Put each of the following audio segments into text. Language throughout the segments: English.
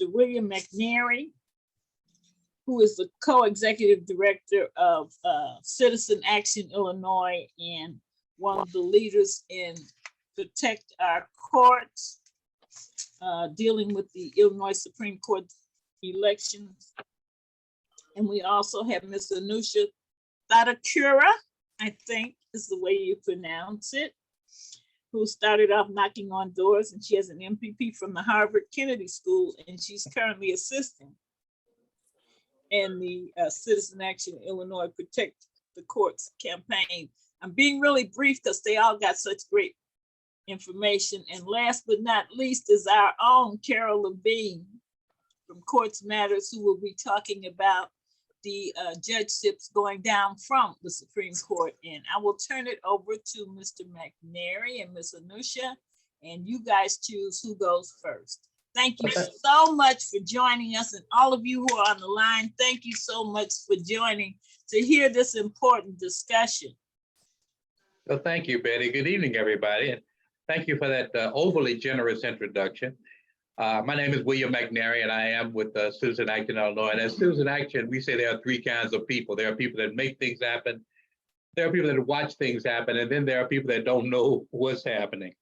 Mr. William McNary, who is the co-executive director of Citizen Action Illinois and one of the leaders in Protect Our Courts, dealing with the Illinois Supreme Court elections. And we also have Ms. Anusha Thotakura, I think is the way you pronounce it, who started off knocking on doors, and she has an MPP from the Harvard Kennedy School, and she's currently assisting in the Citizen Action Illinois Protect the Courts campaign. I'm being really brief because they all got such great information. And last but not least is our own Carol Levine from Courts Matters, who will be talking about the judgeships going down from the Supreme Court. And I will turn it over to Mr. McNary and Ms. Anusha, and you guys choose who goes first. Thank you so much for joining us, and all of you who are on the line, thank you so much for joining to hear this important discussion. Well, thank you, Betty. Good evening, everybody. And thank you for that overly generous introduction. My name is William McNary, and I am with Citizen Action Illinois. And as Citizen Action, we say there are three kinds of people. There are people that make things happen, there are people that watch things happen, and then there are people that don't know what's happening.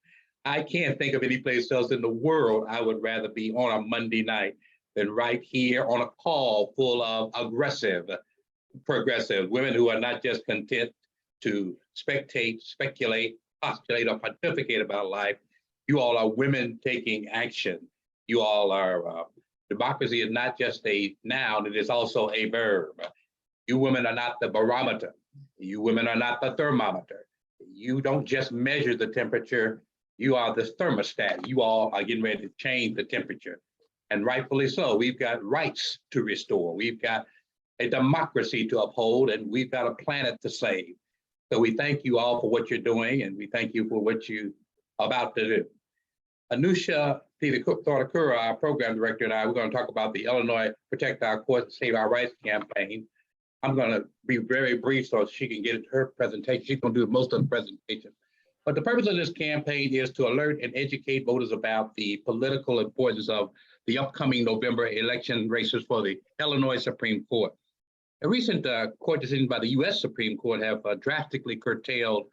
I can't think of any place else in the world I would rather be on a Monday night than right here on a call full of aggressive, progressive women who are not just content to spectate, speculate, postulate, or pontificate about life. You all are women taking action. You all are, democracy is not just a noun, it is also a verb. You women are not the barometer. You women are not the thermometer. You don't just measure the temperature, you are the thermostat. You all are getting ready to change the temperature. And rightfully so. We've got rights to restore. We've got a democracy to uphold, and we've got a planet to save. So we thank you all for what you're doing, and we thank you for what you're about to do. Anusha Thotakura, our program director, and I, we're going to talk about the Illinois Protect Our Courts, Save Our Rights campaign. I'm going to be very brief so she can get her presentation. She's going to do most of the presentation. But the purpose of this campaign is to alert and educate voters about the political importance of the upcoming November election races for the Illinois Supreme Court. A recent court decision by the U.S. Supreme Court have drastically curtailed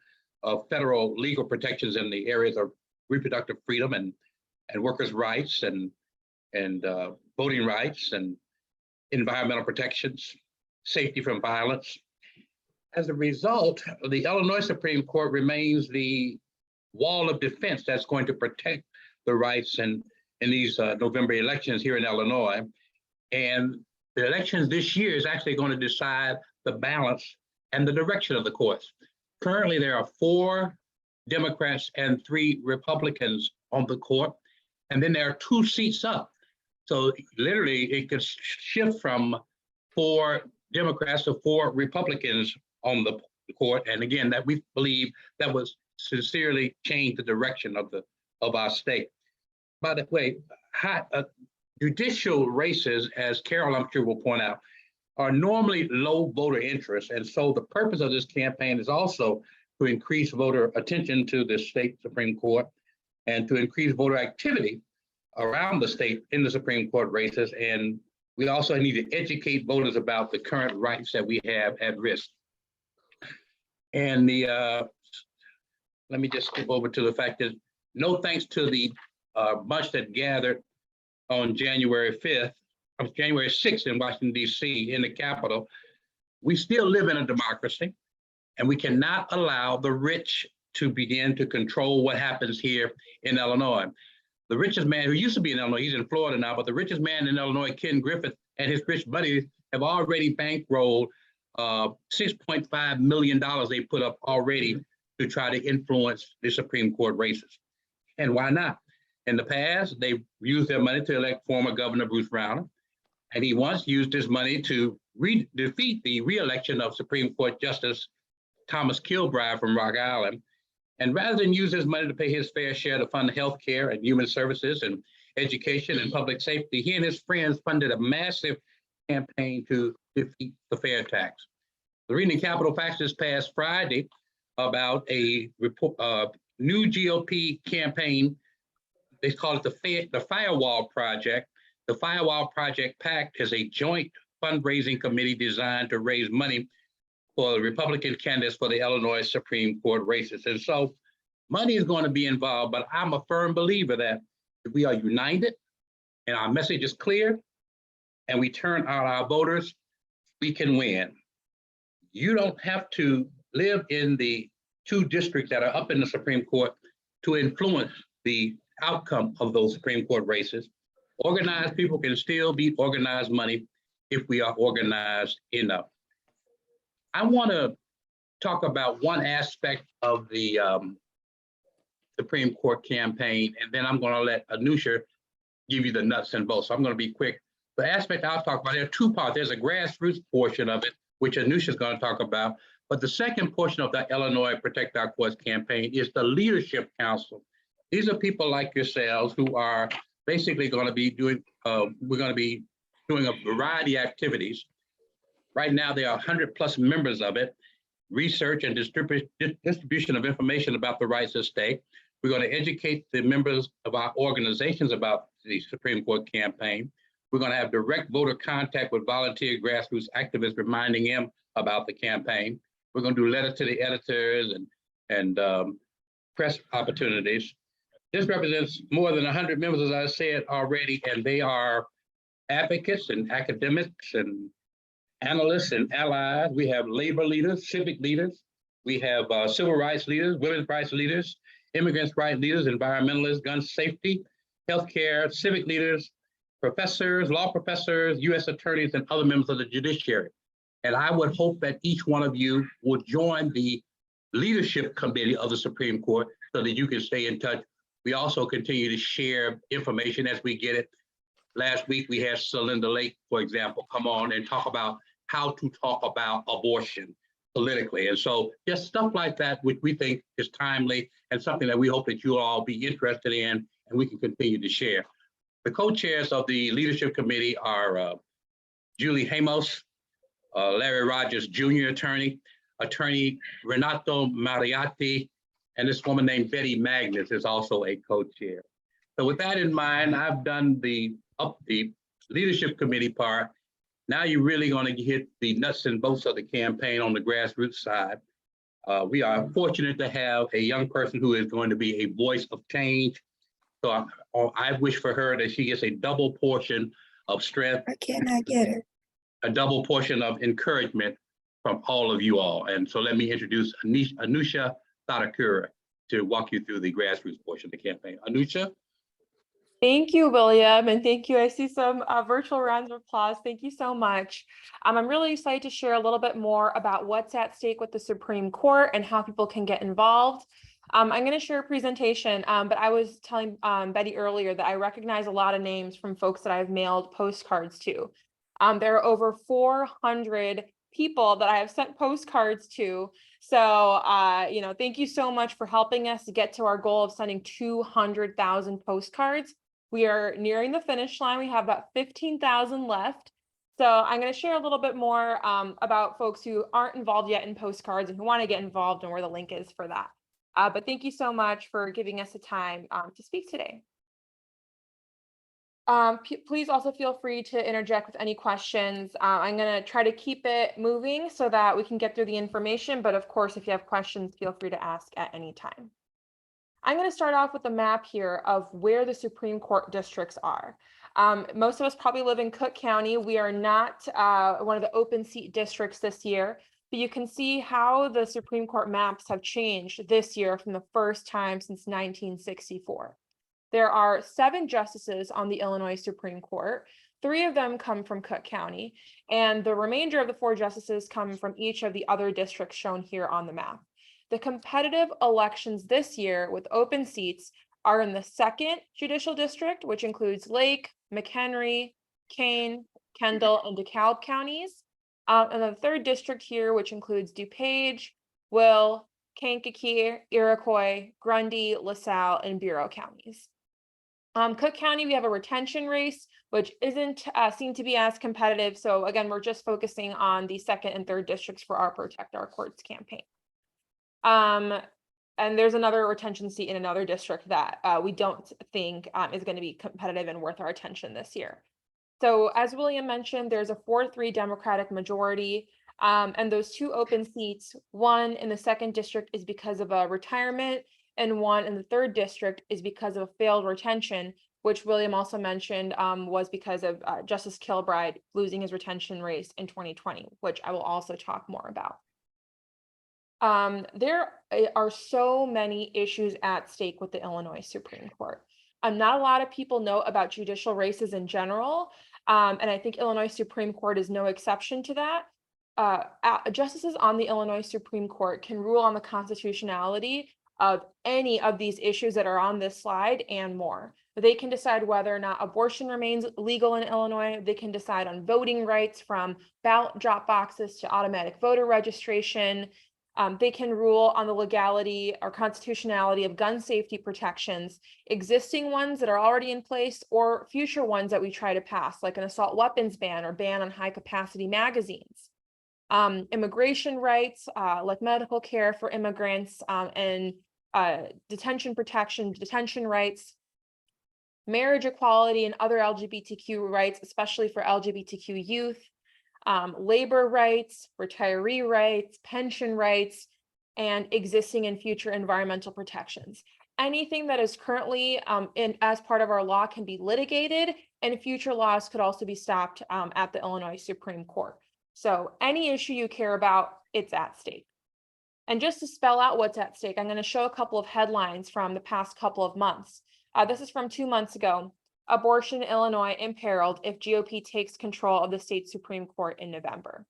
federal legal protections in the areas of reproductive freedom and workers' rights and voting rights and environmental protections, safety from violence. As a result, the Illinois Supreme Court remains the wall of defense that's going to protect the rights in these November elections here in Illinois. And the elections this year is actually going to decide the balance and the direction of the courts. Currently, there are 4 Democrats and 3 Republicans on the court, and then there are 2 seats up. So literally, it could shift from 4 Democrats to 4 Republicans on the court. And again, that we believe that was sincerely change the direction of our state. By the way, judicial races, as Carol, I'm sure, will point out, are normally low voter interest. And so the purpose of this campaign is also to increase voter attention to the state Supreme Court and to increase voter activity around the state in the Supreme Court races. And we also need to educate voters about the current rights that we have at risk. And let me just skip over to the fact that no thanks to the bunch that gathered on January 6th in Washington, D.C. in the Capitol, we still live in a democracy, and we cannot allow the rich to begin to control what happens here in Illinois. The richest man who used to be in Illinois, he's in Florida now, but the richest man in Illinois, Ken Griffith, and his rich buddies have already bankrolled $6.5 million they put up already to try to influence the Supreme Court races. And why not? In the past, they used their money to elect former Governor Bruce Brown, and he once used his money to defeat the re-election of Supreme Court Justice Thomas Kilbride from Rock Island. And rather than use his money to pay his fair share to fund health care and human services and education and public safety, he and his friends funded a massive campaign to defeat the fair tax. The Reading Capitol Facts this past Friday about a new GOP campaign. They call it the Firewall Project, The Firewall Project PAC is a joint fundraising committee designed to raise money for the Republican candidates for the Illinois Supreme Court races. And so money is going to be involved, but I'm a firm believer that if we are united and our message is clear and we turn out our voters, we can win. You don't have to live in the 2 districts that are up in the Supreme Court to influence the outcome of those Supreme Court races. Organized people can still beat organized money if we are organized enough. I want to talk about one aspect of the Supreme Court campaign, and then I'm going to let Anusha give you the nuts and bolts. So I'm going to be quick. The aspect I'll talk about, there are 2 parts. There's a grassroots portion of it, which Anusha is going to talk about. But the second portion of the Illinois Protect Our Courts campaign is the Leadership Council. These are people like yourselves who are basically going to be doing, we're going to be doing a variety of activities. Right now, there are 100+ members of it, research and distribution of information about the rights of state. We're going to educate the members of our organizations about the Supreme Court campaign. We're going to have direct voter contact with volunteer grassroots activists, reminding them about the campaign. We're going to do letters to the editors and press opportunities. This represents more than 100 members, as I said already, and they are advocates and academics and analysts and allies. We have labor leaders, civic leaders. We have civil rights leaders, women's rights leaders, immigrants' rights leaders, environmentalists, gun safety, healthcare, civic leaders, professors, law professors, U.S. attorneys, and other members of the judiciary. And I would hope that each one of you will join the leadership committee of the Supreme Court so that you can stay in touch. We also continue to share information as we get it. Last week, we had Celinda Lake, for example, come on and talk about how to talk about abortion politically. And so just stuff like that, which we think is timely and something that we hope that you all be interested in and we can continue to share. The co-chairs of the leadership committee are Julie Hamos, Larry Rogers, Jr. attorney Renato Mariotti, and this woman named Betty Magnus is also a co-chair. So with that in mind, I've done the leadership committee part. Now you're really going to hit the nuts and bolts of the campaign on the grassroots side. We are fortunate to have a young person who is going to be a voice of change. So I wish for her that she gets a double portion of strength. I cannot get her. A double portion of encouragement from all of you all. And so let me introduce Anusha Thotakura to walk you through the grassroots portion of the campaign. Anusha? Thank you, William, and thank you. I see some virtual rounds of applause. Thank you so much. I'm really excited to share a little bit more about what's at stake with the Supreme Court and how people can get involved. I'm going to share a presentation, but I was telling Betty earlier that I recognize a lot of names from folks that I've mailed postcards to. There are over 400 people that I have sent postcards to. So, thank you so much for helping us to get to our goal of sending 200,000 postcards. We are nearing the finish line. We have about 15,000 left. So I'm going to share a little bit more about folks who aren't involved yet in postcards and who want to get involved and where the link is for that. But thank you so much for giving us the time to speak today. Please also feel free to interject with any questions. I'm going to try to keep it moving so that we can get through the information. But of course, if you have questions, feel free to ask at any time. I'm going to start off with a map here of where the Supreme Court districts are. Most of us probably live in Cook County. We are not one of the open seat districts this year, but you can see how the Supreme Court maps have changed this year from the first time since 1964. There are 7 justices on the Illinois Supreme Court. 3 of them come from Cook County, and the remainder of the 4 justices come from each of the other districts shown here on the map. The competitive elections this year with open seats are in the 2nd Judicial District, which includes Lake, McHenry, Kane, Kendall, and DeKalb counties. And the 3rd district here, which includes DuPage, Will, Kankakee, Iroquois, Grundy, LaSalle, and Bureau counties. Cook County, we have a retention race, which isn't seen to be as competitive. So again, we're just focusing on the 2nd and 3rd districts for our Protect Our Courts campaign. And there's another retention seat in another district that we don't think is going to be competitive and worth our attention this year. So as William mentioned, there's a 4-3 Democratic majority. And those 2 open seats, one in the 2nd district is because of a retirement, and one in the 3rd district is because of a failed retention, which William also mentioned was because of Justice Kilbride losing his retention race in 2020, which I will also talk more about. There are so many issues at stake with the Illinois Supreme Court. Not a lot of people know about judicial races in general, and I think Illinois Supreme Court is no exception to that. Justices on the Illinois Supreme Court can rule on the constitutionality of any of these issues that are on this slide and more. They can decide whether or not abortion remains legal in Illinois. They can decide on voting rights, from ballot drop boxes to automatic voter registration. They can rule on the legality or constitutionality of gun safety protections, existing ones that are already in place or future ones that we try to pass, like an assault weapons ban or ban on high capacity magazines. Immigration rights, like medical care for immigrants, and detention protection, detention rights, marriage equality and other LGBTQ rights, especially for LGBTQ youth, labor rights, retiree rights, pension rights, and existing and future environmental protections. Anything that is currently as part of our law can be litigated, and future laws could also be stopped at the Illinois Supreme Court. So any issue you care about, it's at stake. And just to spell out what's at stake, I'm going to show a couple of headlines from the past couple of months. This is from 2 months ago. Abortion in Illinois imperiled if GOP takes control of the state Supreme Court in November.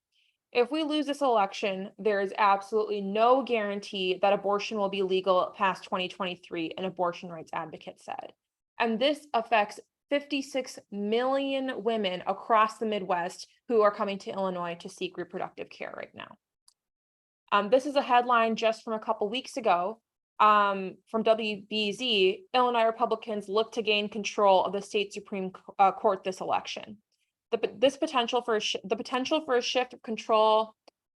If we lose this election, there is absolutely no guarantee that abortion will be legal past 2023, an abortion rights advocate said. And this affects 56 million women across the Midwest who are coming to Illinois to seek reproductive care right now. This is a headline just from a couple weeks ago from WBZ. Illinois Republicans look to gain control of the state Supreme Court this election. The potential for a shift of control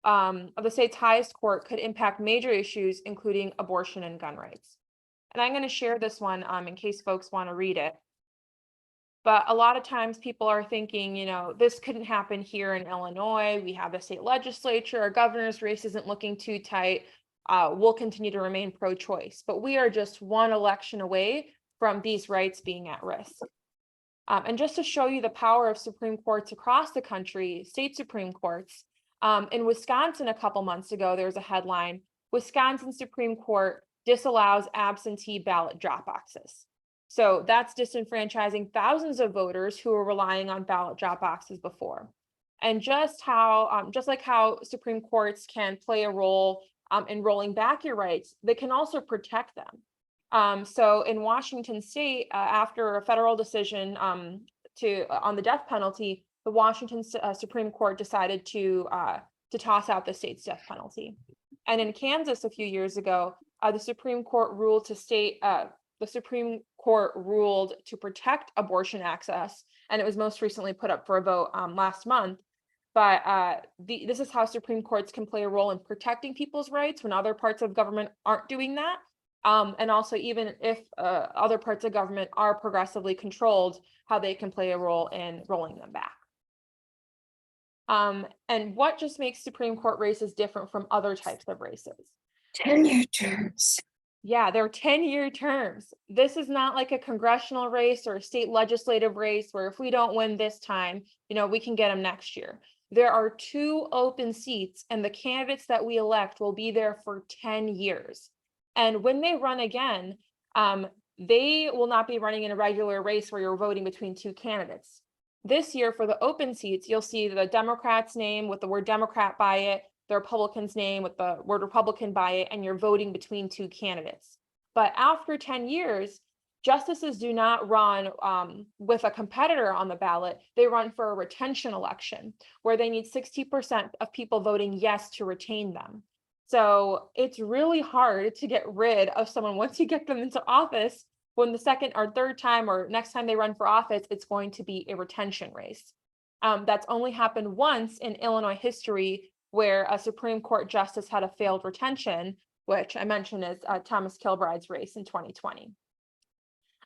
of the state's highest court could impact major issues, including abortion and gun rights. And I'm going to share this one in case folks want to read it. But a lot of times people are thinking, you know, this couldn't happen here in Illinois. We have the state legislature, our governor's race isn't looking too tight. We'll continue to remain pro-choice. But we are just one election away from these rights being at risk. And just to show you the power of Supreme Courts across the country, state Supreme Courts, in Wisconsin a couple months ago, there was a headline, Wisconsin Supreme Court disallows absentee ballot drop boxes. So that's disenfranchising thousands of voters who were relying on ballot drop boxes before. And just like how Supreme Courts can play a role in rolling back your rights, they can also protect them. So in Washington state, after a federal decision on the death penalty, the Washington Supreme Court decided to toss out the state's death penalty. And in Kansas a few years ago, the Supreme Court ruled to protect abortion access, and it was most recently put up for a vote last month. But this is how Supreme Courts can play a role in protecting people's rights when other parts of government aren't doing that. And also, even if other parts of government are progressively controlled, how they can play a role in rolling them back. And what just makes Supreme Court races different from other types of races? 10-year terms. Yeah, they're 10-year terms. This is not like a congressional race or a state legislative race where if we don't win this time, you know, we can get them next year. There are 2 open seats, and the candidates that we elect will be there for 10 years. And when they run again, they will not be running in a regular race where you're voting between 2 candidates. This year, for the open seats, you'll see the Democrat's name with the word Democrat by it, the Republican's name with the word Republican by it, and you're voting between 2 candidates. But after 10 years, justices do not run with a competitor on the ballot. They run for a retention election where they need 60% of people voting yes to retain them. So it's really hard to get rid of someone once you get them into office. When the second or third time or next time they run for office, it's going to be a retention race. That's only happened once in Illinois history, where a Supreme Court justice had a failed retention, which I mentioned is Thomas Kilbride's race in 2020.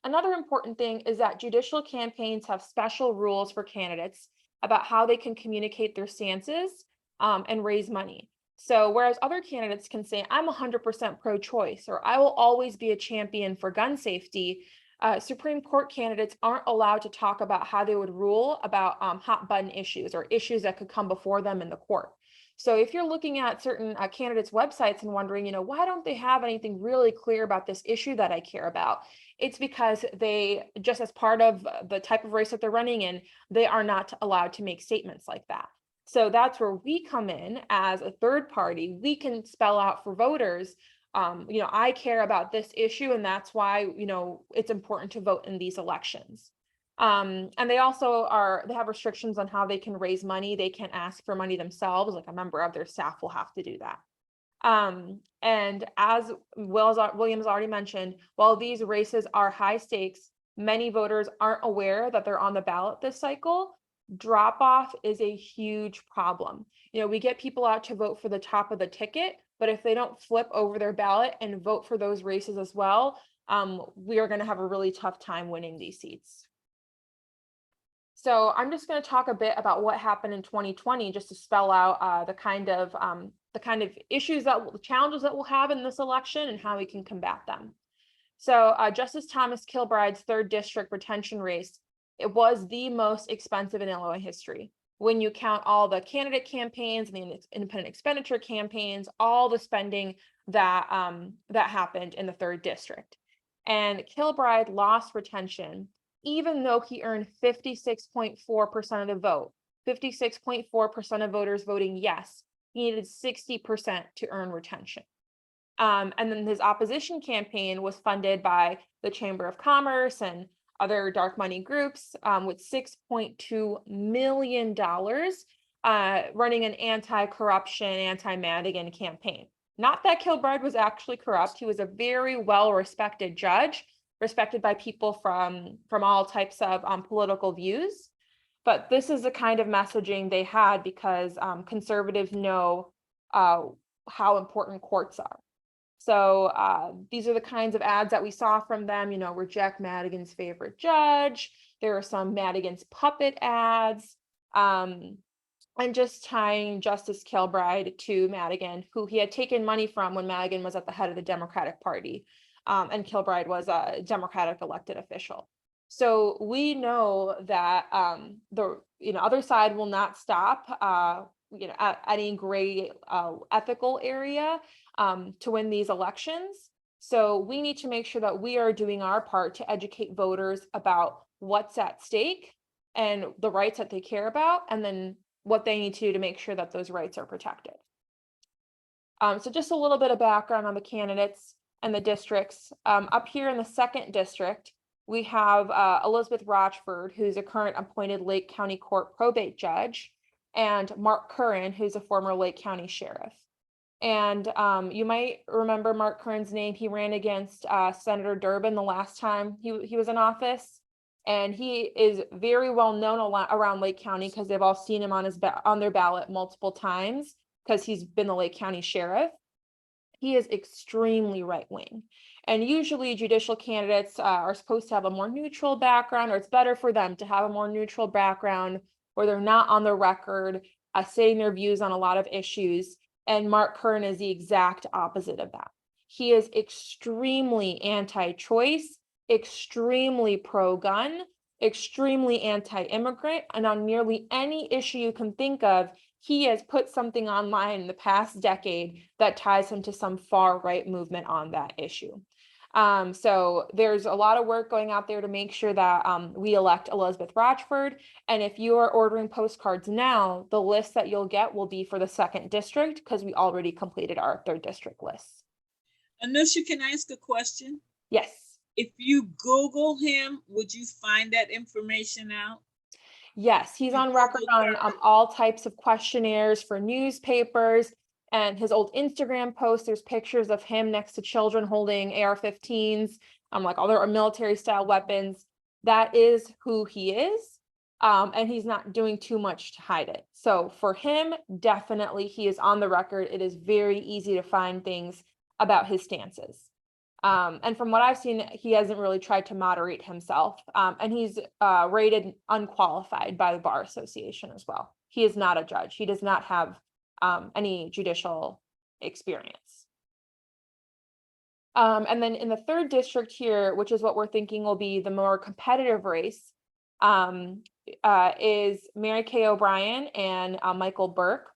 Another important thing is that judicial campaigns have special rules for candidates about how they can communicate their stances and raise money. So whereas other candidates can say, I'm 100% pro-choice, or I will always be a champion for gun safety, Supreme Court candidates aren't allowed to talk about how they would rule about hot button issues or issues that could come before them in the court. So if you're looking at certain candidates' websites and wondering, why don't they have anything really clear about this issue that I care about? It's because they, just as part of the type of race that they're running in, they are not allowed to make statements like that. So that's where we come in as a third party. We can spell out for voters, I care about this issue, and that's why, it's important to vote in these elections. And they also they have restrictions on how they can raise money. They can't ask for money themselves, like a member of their staff will have to do that. And as William's already mentioned, while these races are high stakes, many voters aren't aware that they're on the ballot this cycle. Drop off is a huge problem. We get people out to vote for the top of the ticket, but if they don't flip over their ballot and vote for those races as well, we are going to have a really tough time winning these seats. So I'm just going to talk a bit about what happened in 2020, just to spell out the kind of issues challenges that we'll have in this election and how we can combat them. So Justice Thomas Kilbride's 3rd district retention race, it was the most expensive in Illinois history. When you count all the candidate campaigns and the independent expenditure campaigns, all the spending that happened in the 3rd district. And Kilbride lost retention, even though he earned 56.4% of the vote, 56.4% of voters voting yes. He needed 60% to earn retention. And then his opposition campaign was funded by the Chamber of Commerce and other dark money groups with $6.2 million running an anti-corruption, anti-Madigan campaign. Not that Kilbride was actually corrupt. He was a very well-respected judge, respected by people from all types of political views. But this is the kind of messaging they had because conservatives know how important courts are. So these are the kinds of ads that we saw from them, reject Madigan's favorite judge. There are some Madigan's puppet ads, and just tying Justice Kilbride to Madigan, who he had taken money from when Madigan was at the head of the Democratic Party. And Kilbride was a Democratic elected official. So we know that the other side will not stop at any gray ethical area to win these elections. So we need to make sure that we are doing our part to educate voters about what's at stake and the rights that they care about, and then what they need to do to make sure that those rights are protected. So just a little bit of background on the candidates and the districts. Up here in the 2nd district, we have Elizabeth Rochford, who's a current appointed Lake County Court probate judge, and Mark Curran, who's a former Lake County sheriff. And you might remember Mark Curran's name. He ran against Senator Durbin the last time he was in office. And he is very well known around Lake County because they've all seen him on their ballot multiple times because he's been the Lake County sheriff. He is extremely right-wing. And usually judicial candidates are supposed to have a more neutral background, or it's better for them to have a more neutral background where they're not on the record stating their views on a lot of issues. And Mark Curran is the exact opposite of that. He is extremely anti-choice, extremely pro-gun, extremely anti-immigrant, and on nearly any issue you can think of, he has put something online in the past decade that ties him to some far right movement on that issue. So there's a lot of work going out there to make sure that we elect Elizabeth Rochford. And if you are ordering postcards now, the list that you'll get will be for the 2nd district because we already completed our 3rd district list. Anusha, can I ask a question? Yes. If you Google him, would you find that information out? Yes, he's on record on all types of questionnaires for newspapers, and his old Instagram posts, there's pictures of him next to children holding AR-15s, like other military style weapons. That is who he is, and he's not doing too much to hide it. So for him, definitely he is on the record. It is very easy to find things about his stances. And from what I've seen, he hasn't really tried to moderate himself. And he's rated unqualified by the Bar Association as well. He is not a judge. He does not have any judicial experience. And then in the 3rd district here, which is what we're thinking will be the more competitive race, is Mary Kay O'Brien and Michael Burke.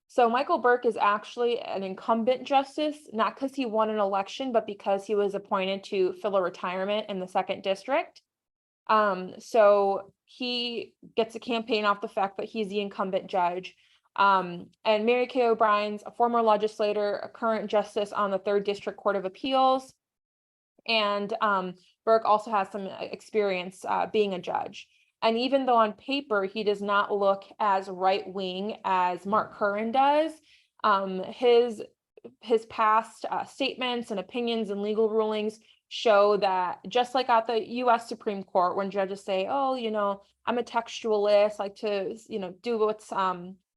So Michael Burke is actually an incumbent justice, not because he won an election, but because he was appointed to fill a retirement in the 2nd district. So he gets a campaign off the fact that he's the incumbent judge. And Mary Kay O'Brien's a former legislator, a current justice on the 3rd District Court of Appeals. And Burke also has some experience being a judge. And even though on paper, he does not look as right-wing as Mark Curran does, his past statements and opinions and legal rulings show that just like at the US Supreme Court, when judges say, oh, I'm a textualist, like to, do what's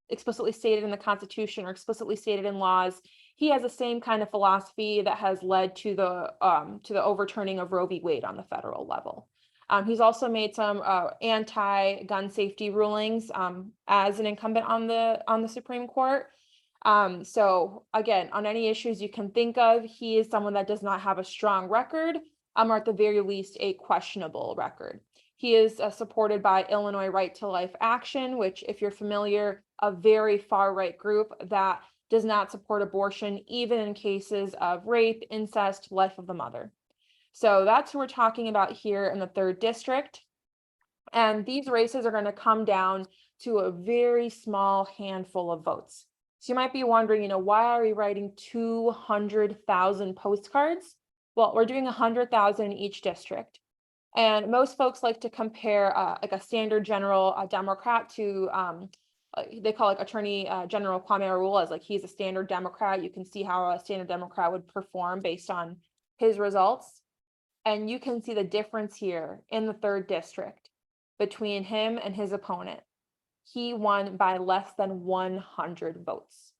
explicitly stated in the Constitution or explicitly stated in laws, he has the same kind of philosophy that has led to the overturning of Roe v. Wade on the federal level. He's also made some anti-gun safety rulings as an incumbent on the Supreme Court. So again, on any issues you can think of, he is someone that does not have a strong record, or at the very least a questionable record. He is supported by Illinois Right to Life Action, which, if you're familiar, a very far-right group that does not support abortion, even in cases of rape, incest, life of the mother. So that's who we're talking about here in the 3rd district. And these races are going to come down to a very small handful of votes. So you might be wondering, why are we writing 200,000 postcards? Well, we're doing 100,000 in each district. And most folks like to compare like a standard general Democrat to, they call it Attorney General Kwame Arula, as like he's a standard Democrat. You can see how a standard Democrat would perform based on his results. And you can see the difference here in the 3rd district between him and his opponent. He won by less than 100 votes.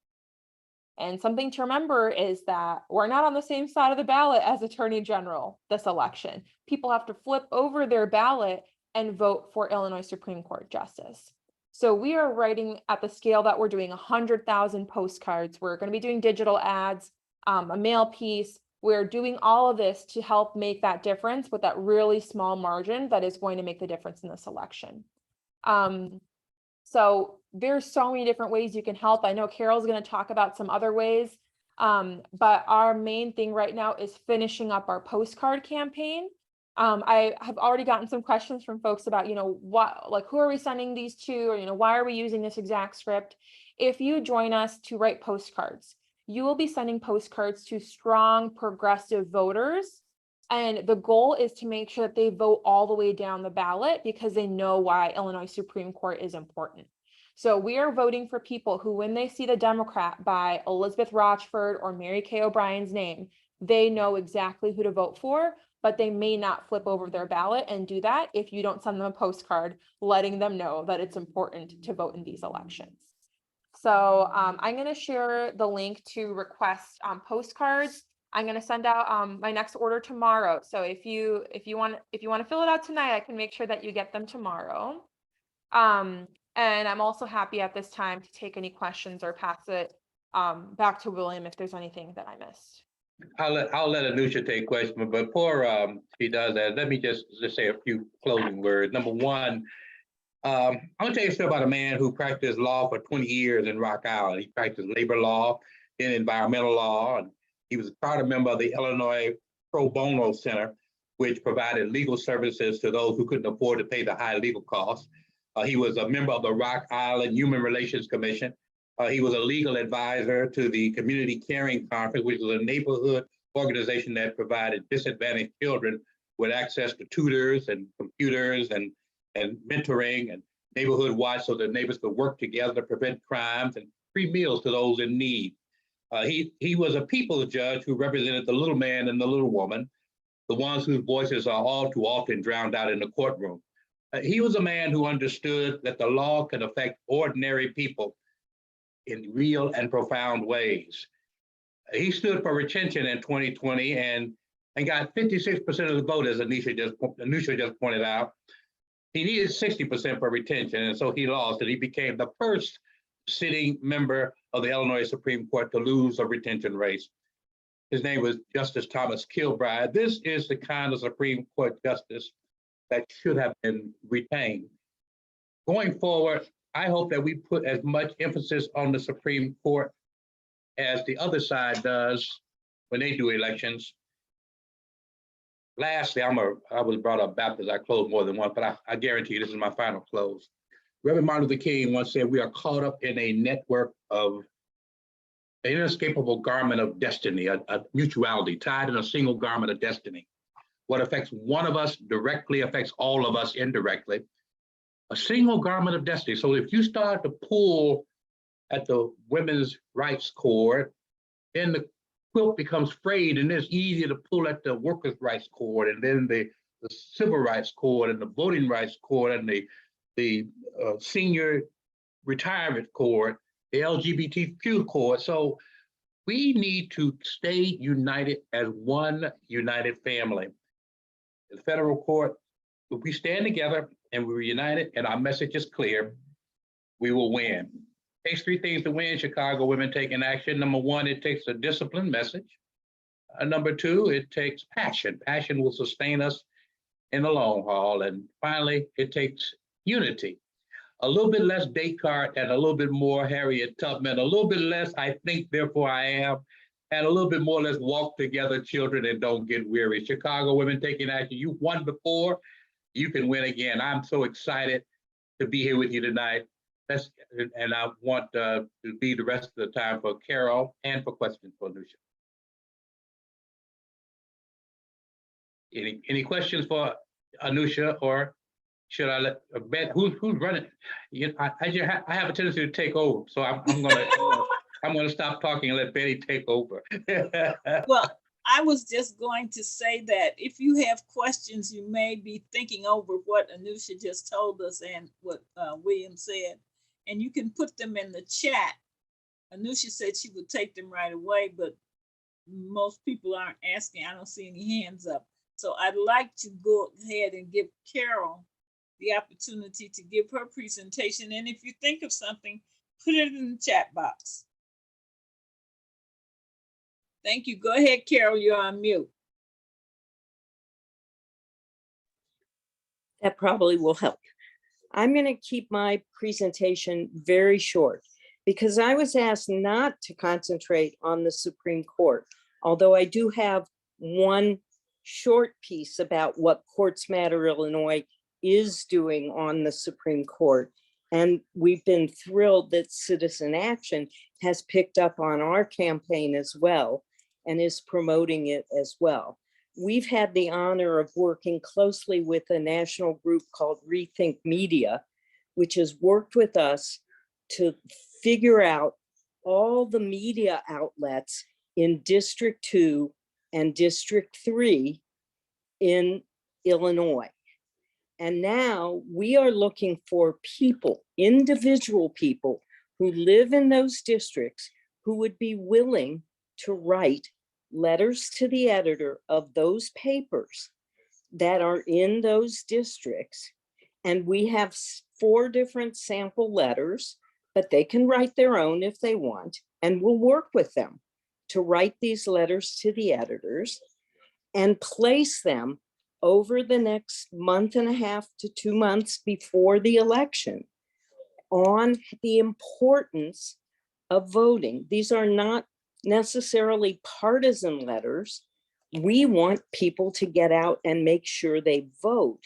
And something to remember is that we're not on the same side of the ballot as Attorney General this election. People have to flip over their ballot and vote for Illinois Supreme Court Justice. So we are writing at the scale that we're doing 100,000 postcards. We're going to be doing digital ads, a mail piece. We're doing all of this to help make that difference with that really small margin that is going to make the difference in this election. So there's so many different ways you can help. I know Carol's going to talk about some other ways, but our main thing right now is finishing up our postcard campaign. I have already gotten some questions from folks about, who are we sending these to, or, why are we using this exact script? If you join us to write postcards, you will be sending postcards to strong progressive voters. And the goal is to make sure that they vote all the way down the ballot because they know why Illinois Supreme Court is important. So we are voting for people who, when they see the Democrat by Elizabeth Rochford or Mary Kay O'Brien's name, they know exactly who to vote for, but they may not flip over their ballot and do that if you don't send them a postcard letting them know that it's important to vote in these elections. So I'm going to share the link to request postcards. I'm going to send out my next order tomorrow. So if you want to fill it out tonight, I can make sure that you get them tomorrow. And I'm also happy at this time to take any questions or pass it back to William if there's anything that I missed. I'll let Anusha take questions, but before she does that, let me just say a few closing words. Number one, I'm gonna tell you a story about a man who practiced law for 20 years in Rock Island. He practiced labor law, then environmental law, and he was a charter member of the Illinois Pro Bono Center, which provided legal services to those who couldn't afford to pay the high legal costs. He was a member of the Rock Island Human Relations Commission. He was a legal advisor to the Community Caring Conference, which was a neighborhood organization that provided disadvantaged children with access to tutors and computers and mentoring and neighborhood watch so that neighbors could work together to prevent crimes and free meals to those in need. He was a people's judge who represented the little man and the little woman, the ones whose voices are all too often drowned out in the courtroom. He was a man who understood that the law can affect ordinary people in real and profound ways. He stood for retention in 2020, and and got 56% of the vote, as Anusha just pointed out. He needed 60% for retention, and so he lost, and he became the first sitting member of the Illinois Supreme Court to lose a retention race. His name was Justice Thomas Kilbride. This is the kind of Supreme Court justice that should have been retained. Going forward, I hope that we put as much emphasis on the Supreme Court as the other side does when they do elections. Lastly, I was brought up Baptist. I close more than once, but I guarantee you this is my final close. Reverend Martin Luther King once said, "We are caught up in a network of an inescapable garment of destiny, a mutuality tied in a single garment of destiny. What affects one of us directly affects all of us indirectly. A single garment of destiny." So if you start to pull at the women's rights cord, then the quilt becomes frayed, and it's easier to pull at the workers' rights cord, and then the civil rights cord, and the voting rights cord, and the senior retirement cord, the LGBTQ cord. So we need to stay united as one united family. The federal court, if we stand together and we're united and our message is clear, we will win. It takes three things to win Chicago Women Taking Action. Number one, it takes a disciplined message. Number two, it takes passion. Passion will sustain us in the long haul. And finally, it takes unity. A little bit less Descartes and a little bit more Harriet Tubman, a little bit less I think, therefore I am, and a little bit more let's walk together, children, and don't get weary. Chicago Women Taking Action, you won before, you can win again. I'm so excited to be here with you tonight. And I want to be the rest of the time for Carol and for questions for Anusha. Any questions for Anusha, or should I let Bet? Who's running? I have a tendency to take over, so I'm gonna stop talking and let Betty take over. Well, I was just going to say that if you have questions, you may be thinking over what Anusha just told us and what William said, and you can put them in the chat. Anusha said she would take them right away, but most people aren't asking. I don't see any hands up. So I'd like to go ahead and give Carol the opportunity to give her presentation. And if you think of something, put it in the chat box. Thank you. Go ahead, Carol, you're on mute. That probably will help. I'm going to keep my presentation very short because I was asked not to concentrate on the Supreme Court, although I do have one short piece about what Courts Matter Illinois is doing on the Supreme Court. And we've been thrilled that Citizen Action has picked up on our campaign as well and is promoting it as well. We've had the honor of working closely with a national group called Rethink Media, which has worked with us to figure out all the media outlets in District 2 and District 3 in Illinois. And now we are looking for people, individual people who live in those districts who would be willing to write letters to the editor of those papers that are in those districts. And we have 4 different sample letters, but they can write their own if they want, and we'll work with them to write these letters to the editors and place them over the next month and a half to 2 months before the election on the importance of voting. These are not necessarily partisan letters. We want people to get out and make sure they vote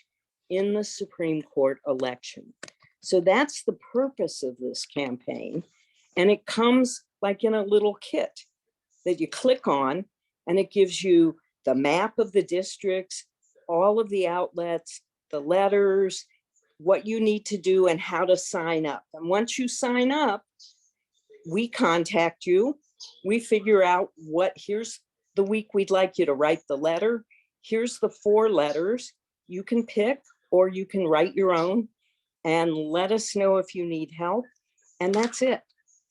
in the Supreme Court election. So that's the purpose of this campaign. And it comes like in a little kit that you click on, and it gives you the map of the districts, all of the outlets, the letters, what you need to do and how to sign up. And once you sign up, we contact you. We figure out here's the week we'd like you to write the letter. Here's the 4 letters. You can pick or you can write your own and let us know if you need help. And that's it.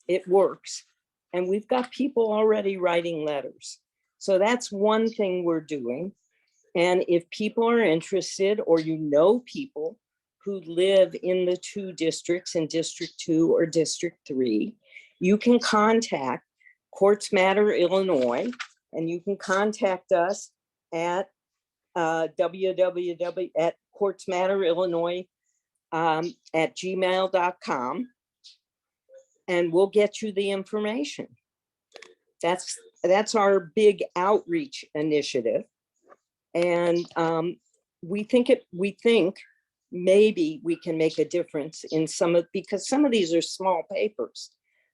It works. And we've got people already writing letters. So that's one thing we're doing. And if people are interested, or you know people who live in the 2 districts, in District 2 or District 3, you can contact Courts Matter Illinois, and you can contact us at www.courtsmatterillinois@gmail.com, and we'll get you the information. That's our big outreach initiative. And we think maybe we can make a difference in because some of these are small papers,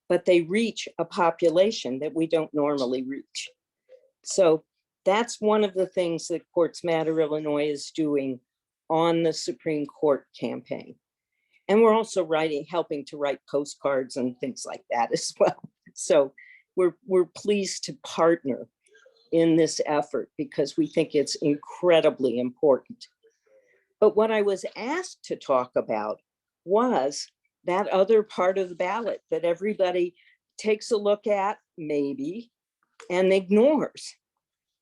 but they reach a population that we don't normally reach. So that's one of the things that Courts Matter Illinois is doing on the Supreme Court campaign. And we're also helping to write postcards and things like that as well. So we're pleased to partner in this effort because we think it's incredibly important. But what I was asked to talk about was that other part of the ballot that everybody takes a look at, maybe, and ignores,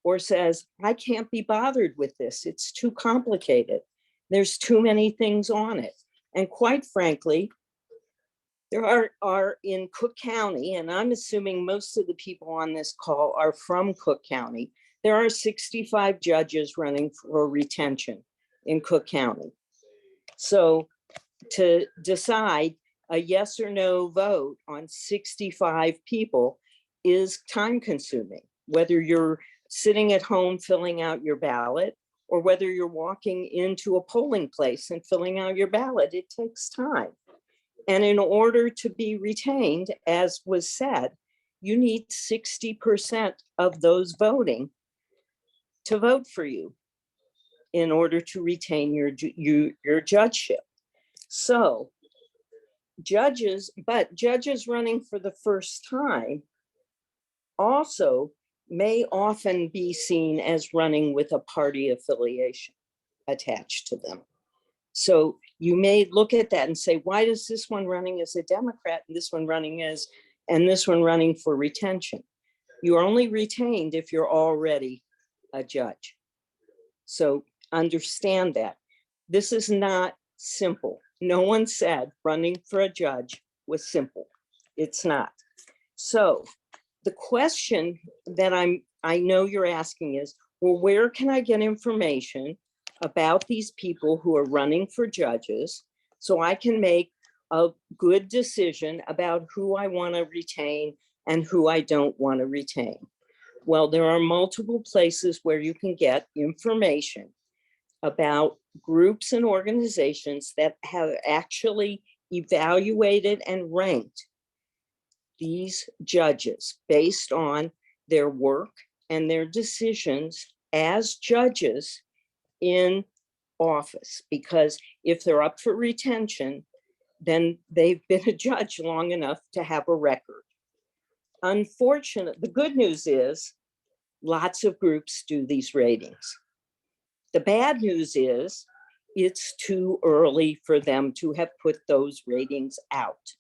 or says, I can't be bothered with this. It's too complicated. There's too many things on it. And quite frankly, there are in Cook County, and I'm assuming most of the people on this call are from Cook County, there are 65 judges running for retention in Cook County. So to decide a yes or no vote on 65 people is time consuming, whether you're sitting at home filling out your ballot or whether you're walking into a polling place and filling out your ballot, it takes time. And in order to be retained, as was said, you need 60% of those voting to vote for you in order to retain your judgeship. So judges running for the first time also may often be seen as running with a party affiliation attached to them. So you may look at that and say, why does this one running as a Democrat and this one running for retention? You are only retained if you're already a judge. So understand that. This is not simple. No one said running for a judge was simple. It's not. So the question that I know you're asking is, well, where can I get information about these people who are running for judges so I can make a good decision about who I want to retain and who I don't want to retain? Well, there are multiple places where you can get information about groups and organizations that have actually evaluated and ranked these judges based on their work and their decisions as judges in office. Because if they're up for retention, then they've been a judge long enough to have a record. Unfortunately, the good news is lots of groups do these ratings. The bad news is it's too early for them to have put those ratings out.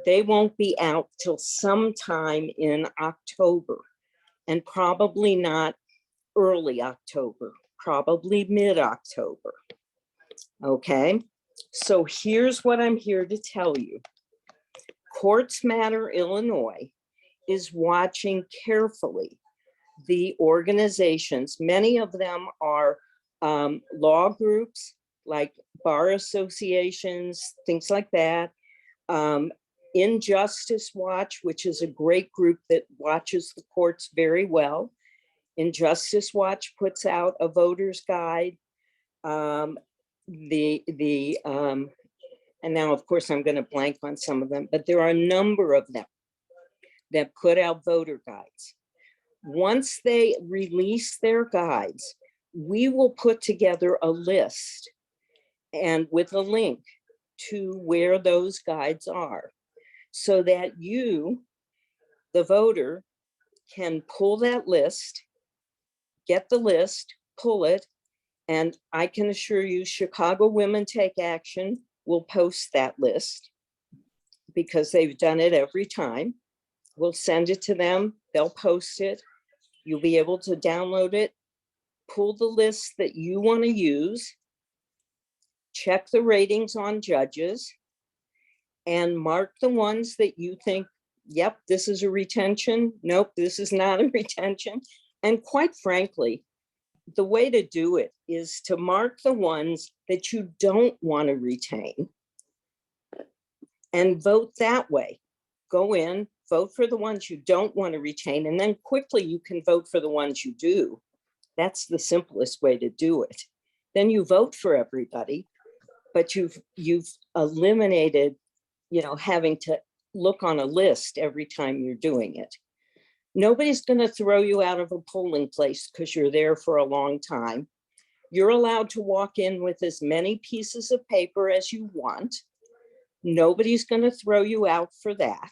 They won't be out till sometime in October, and probably not early October, probably mid-October. Okay, so here's what I'm here to tell you. Courts Matter Illinois is watching carefully the organizations. Many of them are law groups like bar associations, things like that. Injustice Watch, which is a great group that watches the courts very well. Injustice Watch puts out a voter's guide. And now, of course, I'm going to blank on some of them, but there are a number of them that put out voter guides. Once they release their guides, we will put together a list and with a link to where those guides are, so that you, the voter, can pull that list, get the list, pull it, and I can assure you Chicago Women Take Action will post that list because they've done it every time. We'll send it to them, they'll post it, You'll be able to download it, pull the list that you want to use, check the ratings on judges, and mark the ones that you think, yep, this is a retention. Nope, this is not a retention. And quite frankly, the way to do it is to mark the ones that you don't want to retain and vote that way. Go in, vote for the ones you don't want to retain, and then quickly you can vote for the ones you do. That's the simplest way to do it. Then you vote for everybody, but you've eliminated, having to look on a list every time you're doing it. Nobody's going to throw you out of a polling place because you're there for a long time. You're allowed to walk in with as many pieces of paper as you want. Nobody's going to throw you out for that.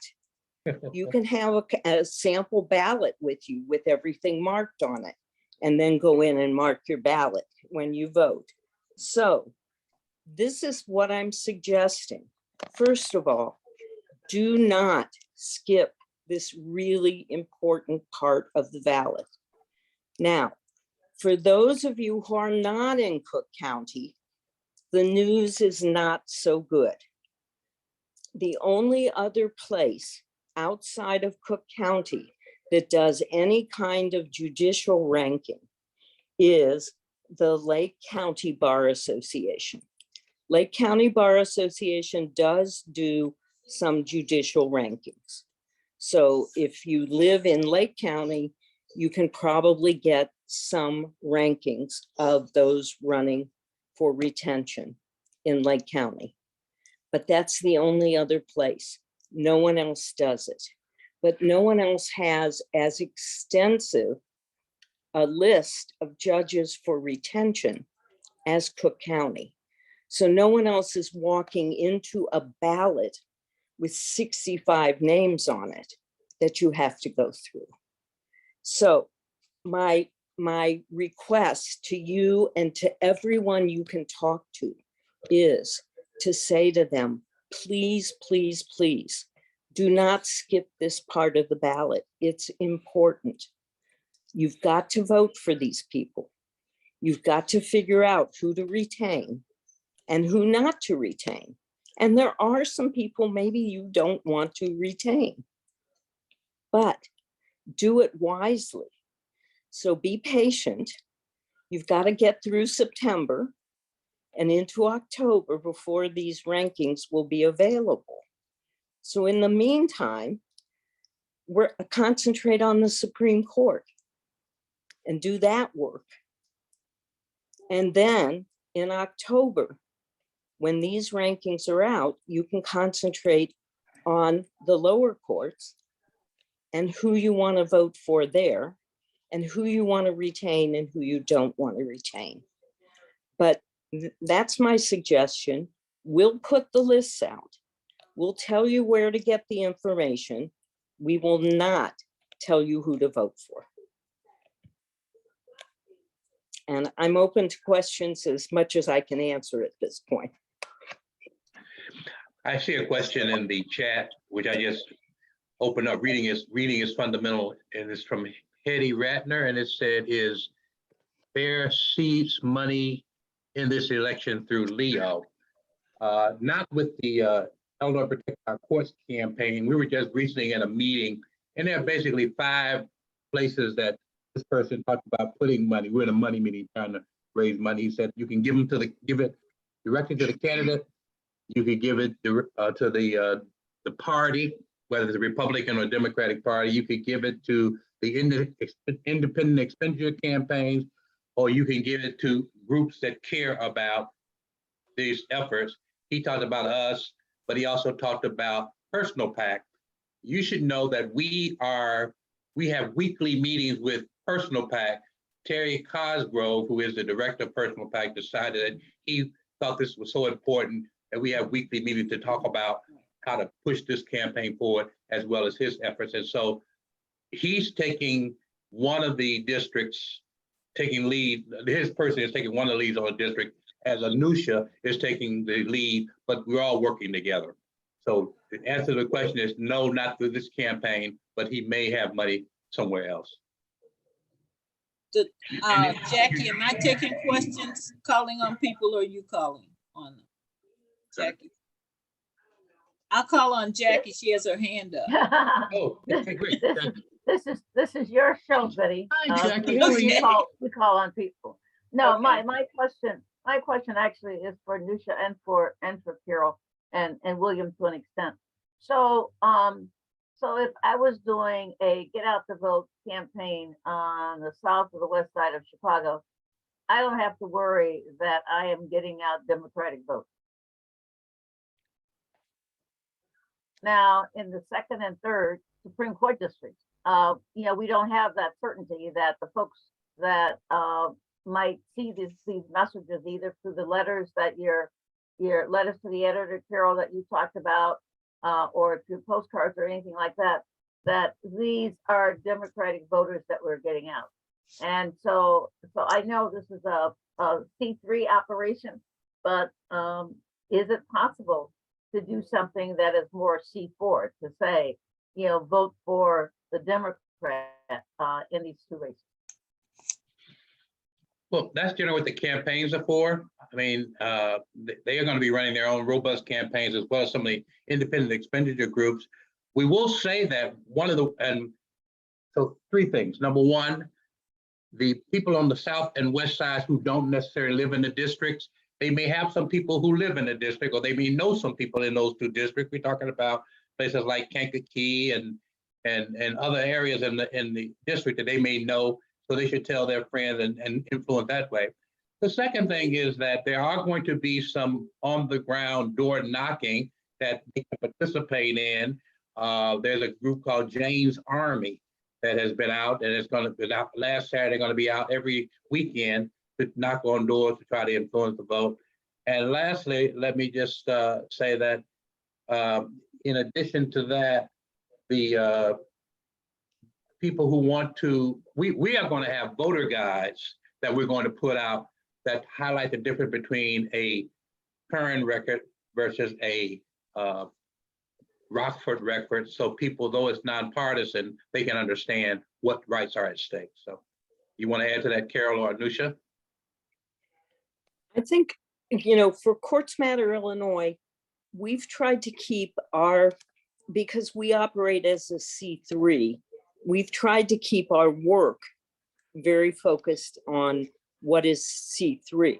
You can have a sample ballot with you with everything marked on it, and then go in and mark your ballot when you vote. So this is what I'm suggesting. First of all, do not skip this really important part of the ballot. Now, for those of you who are not in Cook County, the news is not so good. The only other place outside of Cook County that does any kind of judicial ranking is the Lake County Bar Association. Lake County Bar Association does do some judicial rankings. So if you live in Lake County, you can probably get some rankings of those running for retention in Lake County. But that's the only other place. No one else does it. But no one else has as extensive a list of judges for retention as Cook County. So no one else is walking into a ballot with 65 names on it that you have to go through. So my request to you and to everyone you can talk to is to say to them, please, please, please, do not skip this part of the ballot. It's important. You've got to vote for these people. You've got to figure out who to retain and who not to retain. And there are some people maybe you don't want to retain, but do it wisely. So be patient. You've got to get through September and into October before these rankings will be available. So in the meantime, we're concentrate on the Supreme Court and do that work. And then in October, when these rankings are out, you can concentrate on the lower courts and who you want to vote for there and who you want to retain and who you don't want to retain. But that's my suggestion. We'll put the lists out. We'll tell you where to get the information. We will not tell you who to vote for. And I'm open to questions as much as I can answer at this point. I see a question in the chat, which I just opened up. Reading is fundamental, and it's from Hetty Ratner, and it said, is fair seats money in this election through Leo? Not with the Illinois Protect Our Courts campaign. We were just recently in a meeting, and there are basically 5 places that this person talked about putting money. We're in a money meeting trying to raise money. He said you can give it directly to the candidate. You could give it to the party, whether it's a Republican or Democratic Party. You could give it to the independent expenditure campaigns, or you can give it to groups that care about these efforts. He talked about us, but he also talked about Personal PAC. You should know that we have weekly meetings with Personal PAC. Terry Cosgrove, who is the director of Personal PAC, decided that he thought this was so important that we have weekly meetings to talk about how to push this campaign forward, as well as his efforts. And so he's taking one of the districts, taking lead. His person is taking one of the leads on the district, as Anusha is taking the lead, but we're all working together. So the answer to the question is no, not through this campaign, but he may have money somewhere else. Jackie, am I taking questions, calling on people, or are you calling on them? Jackie? I'll call on Jackie. She has her hand up. Oh, okay, great. This is your show, Betty. Hi, Jackie. How are you? We call on people. No, Okay. my question actually is for Anusha and for Carol and William to an extent. So so if I was doing a get out the vote campaign on the south or the west side of Chicago, I don't have to worry that I am getting out Democratic votes. Now, in the second and third Supreme Court districts, we don't have that certainty that the folks that might see these messages either through the letters that your letters to the editor, Carol, that you talked about, or through postcards or anything like that, that these are Democratic voters that we're getting out. And so I know this is a C3 operation, but is it possible to do something that is more C4, to say, vote for the Democrat in these two races? Well, that's generally what the campaigns are for. I mean, they are going to be running their own robust campaigns as well as some of the independent expenditure groups. We will say that so three things. Number one, the people on the south and west sides who don't necessarily live in the districts, they may have some people who live in the district, or they may know some people in those two districts. We're talking about places like Kankakee and other areas in the district that they may know. So they should tell their friends and influence that way. The second thing is that there are going to be some on the ground door knocking that they can participate in. There's a group called Jane's Army that has been out, and it's going to be out last Saturday, going to be out every weekend to knock on doors to try to influence the vote. And lastly, let me just say that in addition to that, the people who want to, we are going to have voter guides that we're going to put out that highlight the difference between a current record versus a Rockford record. So people, though it's nonpartisan, they can understand what rights are at stake. So you want to add to that, Carol or Anusha? I think, for Courts Matter Illinois, we've tried to keep because we operate as a C3, we've tried to keep our work very focused on what is C3.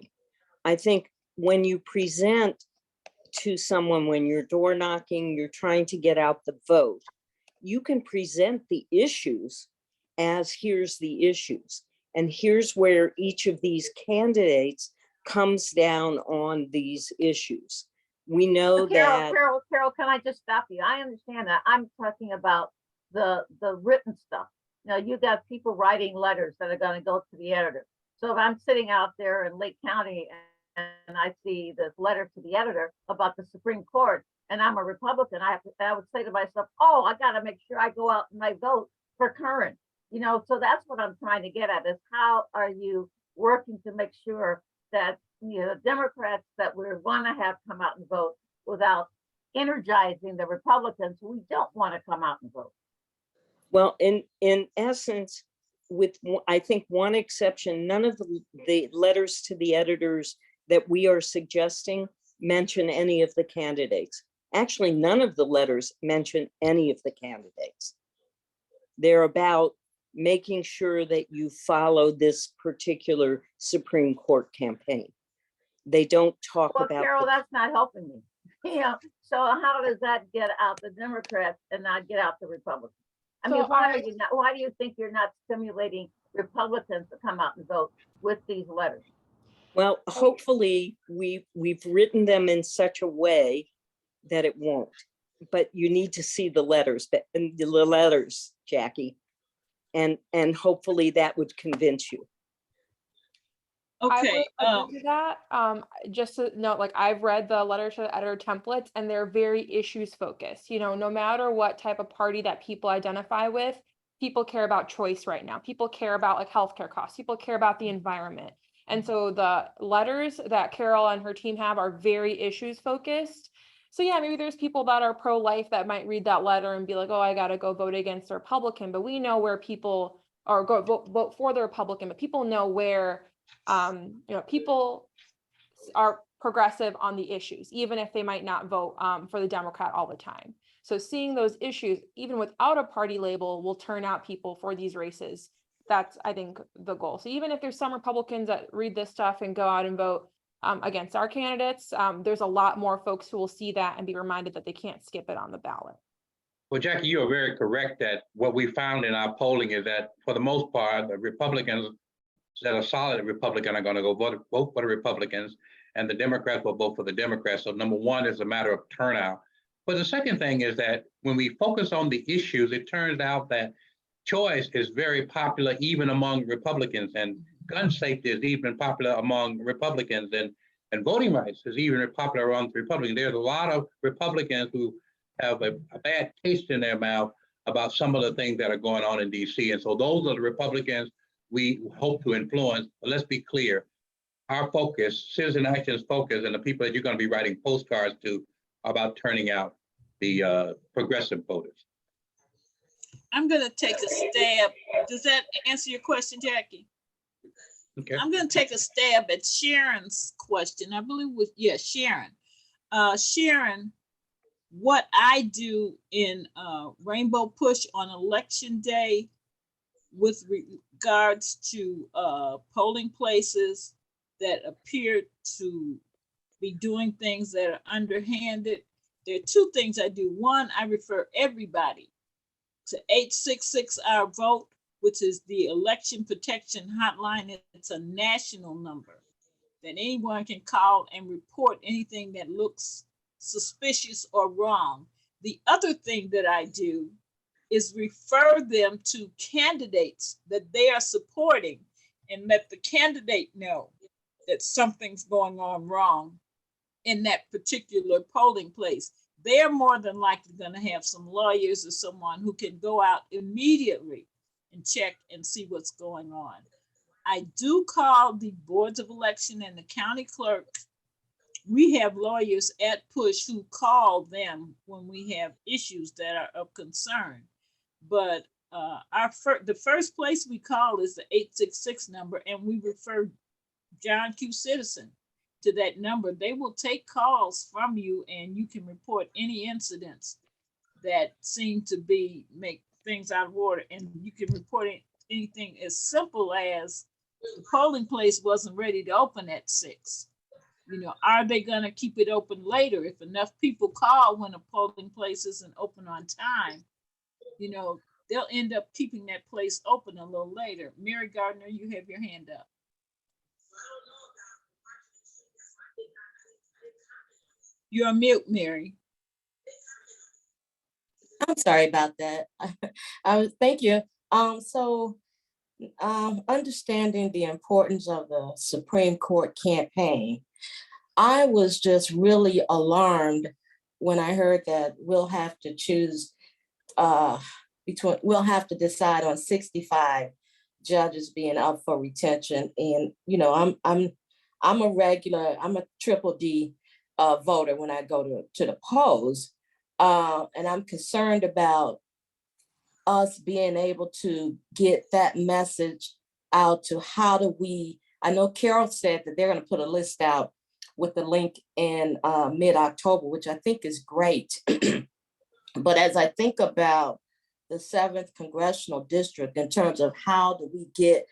I think when you present to someone, when you're door knocking, you're trying to get out the vote, you can present the issues as here's the issues. And here's where each of these candidates comes down on these issues. We know that— Carol, can I just stop you? I understand that. I'm talking about the written stuff. You got people writing letters that are going to go to the editor. So if I'm sitting out there in Lake County and I see this letter to the editor about the Supreme Court, and I'm a Republican, I would say to myself, oh, I got to make sure I go out and I vote for current. So that's what I'm trying to get at, is how are you working to make sure that Democrats that we want to have come out and vote without energizing the Republicans who don't want to come out and vote? Well, in essence, with I think one exception, none of the letters to the editors that we are suggesting mention any of the candidates. Actually, none of the letters mention any of the candidates. They're about making sure that you follow this particular Supreme Court campaign. They don't talk about— Carol, that's not helping me. So how does that get out the Democrats and not get out the Republicans? I mean, why do you think you're not stimulating Republicans to come out and vote with these letters? Well, hopefully we've written them in such a way that it won't. But you need to see the letters, Jackie, and hopefully that would convince you. Okay. I would agree to that. Just to note, like, I've read the letter to the editor templates, and they're very issues focused. No matter what type of party that people identify with, people care about choice right now. People care about like healthcare costs. People care about the environment. And so the letters that Carol and her team have are very issues focused. So yeah, maybe there's people that are pro-life that might read that letter and be like, oh, I got to go vote against the Republican. But we know where people or go vote for the Republican, but people know where, people are progressive on the issues, even if they might not vote for the Democrat all the time. So seeing those issues, even without a party label, will turn out people for these races. That's, I think, the goal. So even if there's some Republicans that read this stuff and go out and vote against our candidates, there's a lot more folks who will see that and be reminded that they can't skip it on the ballot. Well, Jackie, you are very correct that what we found in our polling is that for the most part, the Republicans that are solid Republican are going to go vote for the Republicans, and the Democrats will vote for the Democrats. So number one is a matter of turnout. But the second thing is that when we focus on the issues, it turns out that choice is very popular even among Republicans, and gun safety is even popular among Republicans, and voting rights is even popular among Republicans. There's a lot of Republicans who have a bad taste in their mouth about some of the things that are going on in DC. And so those are the Republicans we hope to influence. But let's be clear, our focus, Citizen Action's focus, and the people that you're going to be writing postcards to are about turning out the progressive voters. I'm going to take a stab. Does that answer your question, Jackie? Okay. I'm going to take a stab at Sharon's question. I believe with, Sharon. Sharon, what I do in Rainbow Push on election day with regards to polling places that appear to be doing things that are underhanded, there are two things I do. One, I refer everybody to 866-OUR-VOTE, which is the election protection hotline. It's a national number that anyone can call and report anything that looks suspicious or wrong. The other thing that I do is refer them to candidates that they are supporting and let the candidate know that something's going on wrong in that particular polling place. They're more than likely going to have some lawyers or someone who can go out immediately and check and see what's going on. I do call the boards of election and the county clerk. We have lawyers at Push who call them when we have issues that are of concern. But the first place we call is the 866 number, and we refer John Q. Citizen to that number. They will take calls from you, and you can report any incidents that seem to make things out of order. And you can report anything as simple as the polling place wasn't ready to open at 6. Are they going to keep it open later? If enough people call when a polling place isn't open on time, they'll end up keeping that place open a little later. Mary Gardner, you have your hand up. You're on mute, Mary. I'm sorry about that. Thank you. Understanding the importance of the Supreme Court campaign, I was just really alarmed when I heard that we'll have to choose we'll have to decide on 65 judges being up for retention. And I'm a triple D voter when I go to the polls, and I'm concerned about us being able to get that message out to I know Carol said that they're going to put a list out with the link in mid-October, which I think is great. But as I think about the 7th Congressional District in terms of how do we get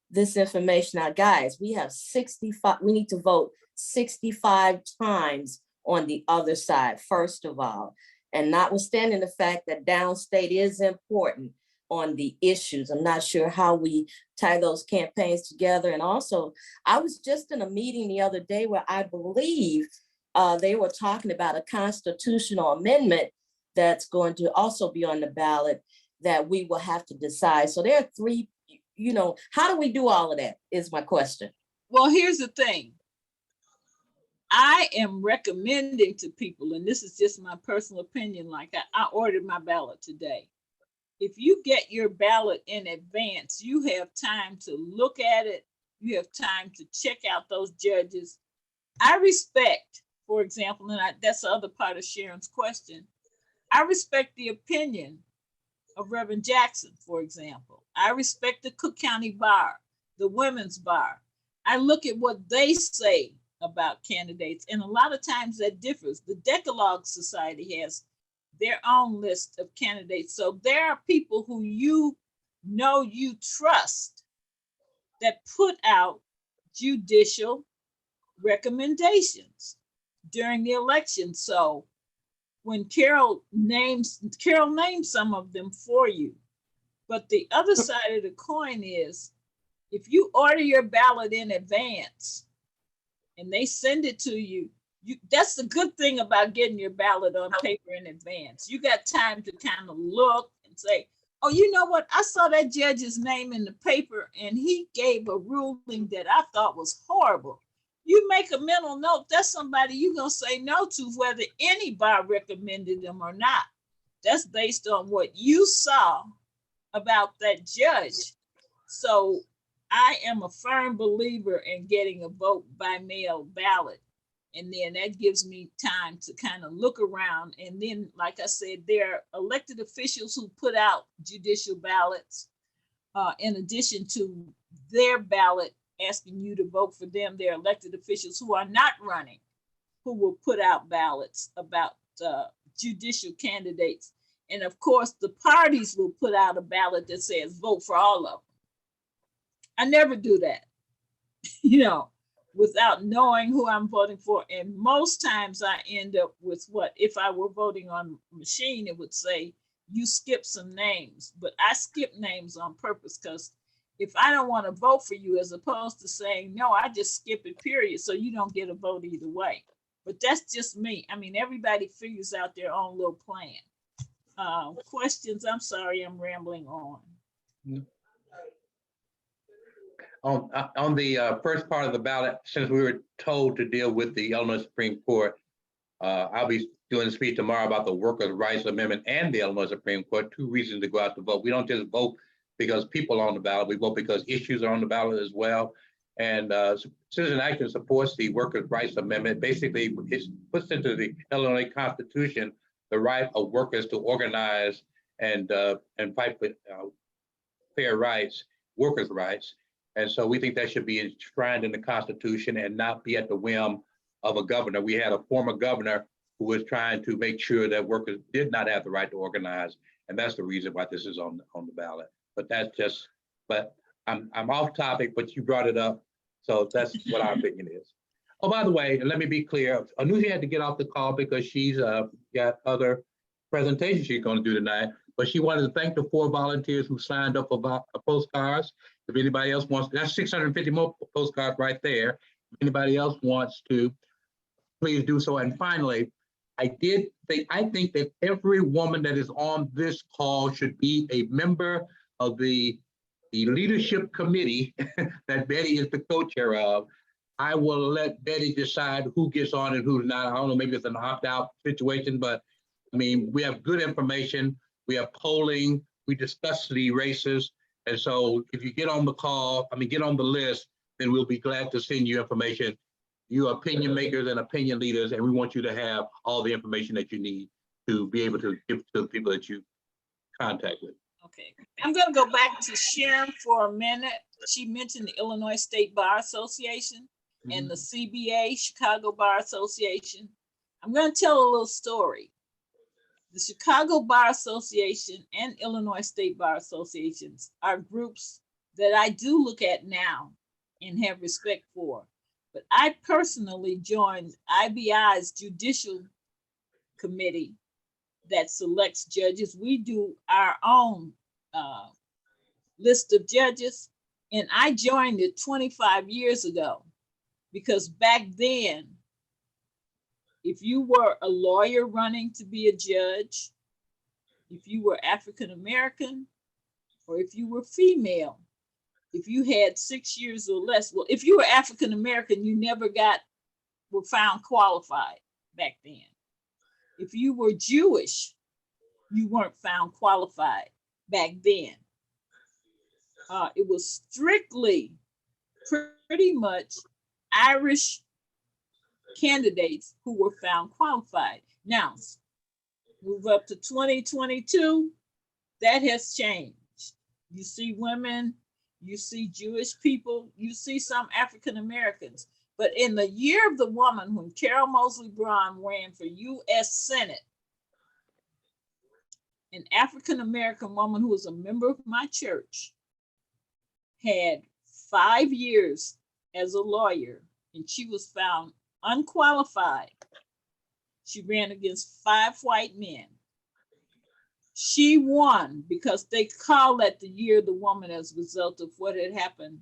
this information out, guys, we have 65, we need to vote 65 times on the other side, first of all. And notwithstanding the fact that downstate is important on the issues, I'm not sure how we tie those campaigns together. And also, I was just in a meeting the other day where I believe they were talking about a constitutional amendment that's going to also be on the ballot that we will have to decide. So there are 3, how do we do all of that is my question. Well, here's the thing. I am recommending to people, and this is just my personal opinion, like I ordered my ballot today. If you get your ballot in advance, you have time to look at it. You have time to check out those judges. I respect, for example, and that's the other part of Sharon's question. I respect the opinion of Reverend Jackson, for example. I respect the Cook County Bar, the Women's Bar. I look at what they say about candidates, and a lot of times that differs. The Decalogue Society has their own list of candidates. So there are people who you trust that put out judicial recommendations during the election. So when Carol named some of them for you. But the other side of the coin is, if you order your ballot in advance and they send it to you, that's the good thing about getting your ballot on paper in advance. You got time to kind of look and say, oh, you know what? I saw that judge's name in the paper and he gave a ruling that I thought was horrible. You make a mental note, that's somebody you're going to say no to, whether any bar recommended them or not. That's based on what you saw about that judge. So I am a firm believer in getting a vote by mail ballot. And then that gives me time to kind of look around. And then, like I said, there are elected officials who put out judicial ballots in addition to their ballot asking you to vote for them. There are elected officials who are not running who will put out ballots about judicial candidates. And of course, the parties will put out a ballot that says vote for all of them. I never do that, without knowing who I'm voting for. And most times I end up with what, if I were voting on a machine, it would say, you skip some names, but I skip names on purpose because if I don't want to vote for you, as opposed to saying, no, I just skip it, period. So you don't get a vote either way. But that's just me. I mean, everybody figures out their own little plan. Questions? I'm sorry, I'm rambling on. On the first part of the ballot, since we were told to deal with the Illinois Supreme Court, I'll be doing a speech tomorrow about the Workers' Rights Amendment and the Illinois Supreme Court. 2 reasons to go out to vote. We don't just vote because people are on the ballot. We vote because issues are on the ballot as well. And Citizen Action supports the Workers' Rights Amendment. Basically, it puts into the Illinois Constitution the right of workers to organize and fight for fair rights, workers' rights. And so we think that should be enshrined in the Constitution and not be at the whim of a governor. We had a former governor who was trying to make sure that workers did not have the right to organize. And that's the reason why this is on the ballot. But that's just, but I'm off topic, but you brought it up. So that's what our opinion is. Oh, by the way, let me be clear. Anusha had to get off the call because she's got other presentations she's going to do tonight. But she wanted to thank the 4 volunteers who signed up for postcards. If anybody else wants, that's 650 more postcards right there. If anybody else wants to, please do so. And finally, I think that every woman that is on this call should be a member of the leadership committee that Betty is the co-chair of. I will let Betty decide who gets on and who's not. I don't know, maybe it's an opt-out situation, but I mean, we have good information. We have polling, we discuss the races. And so if you get on the call, get on the list, then we'll be glad to send you information. You are opinion makers and opinion leaders, and we want you to have all the information that you need to be able to give to the people that you contact with. Okay, I'm going to go back to Sharon for a minute. She mentioned the Illinois State Bar Association and the CBA, Chicago Bar Association. I'm going to tell a little story. The Chicago Bar Association and Illinois State Bar Associations are groups that I do look at now and have respect for. But I personally joined IBI's judicial committee that selects judges. We do our own list of judges, and I joined it 25 years ago because back then, if you were a lawyer running to be a judge, if you were African-American, or if you were female, if you had 6 years or less, well, if you were African-American, you never were found qualified back then. If you were Jewish, you weren't found qualified back then. It was strictly pretty much Irish candidates who were found qualified. Now, move up to 2022, That has changed. You see women, you see Jewish people, you see some African Americans. But in the year of the woman, when Carol Moseley Braun ran for U.S. Senate, an African American woman who was a member of my church had 5 years as a lawyer, and she was found unqualified. She ran against 5 white men. She won because they called that the year of the woman as a result of what had happened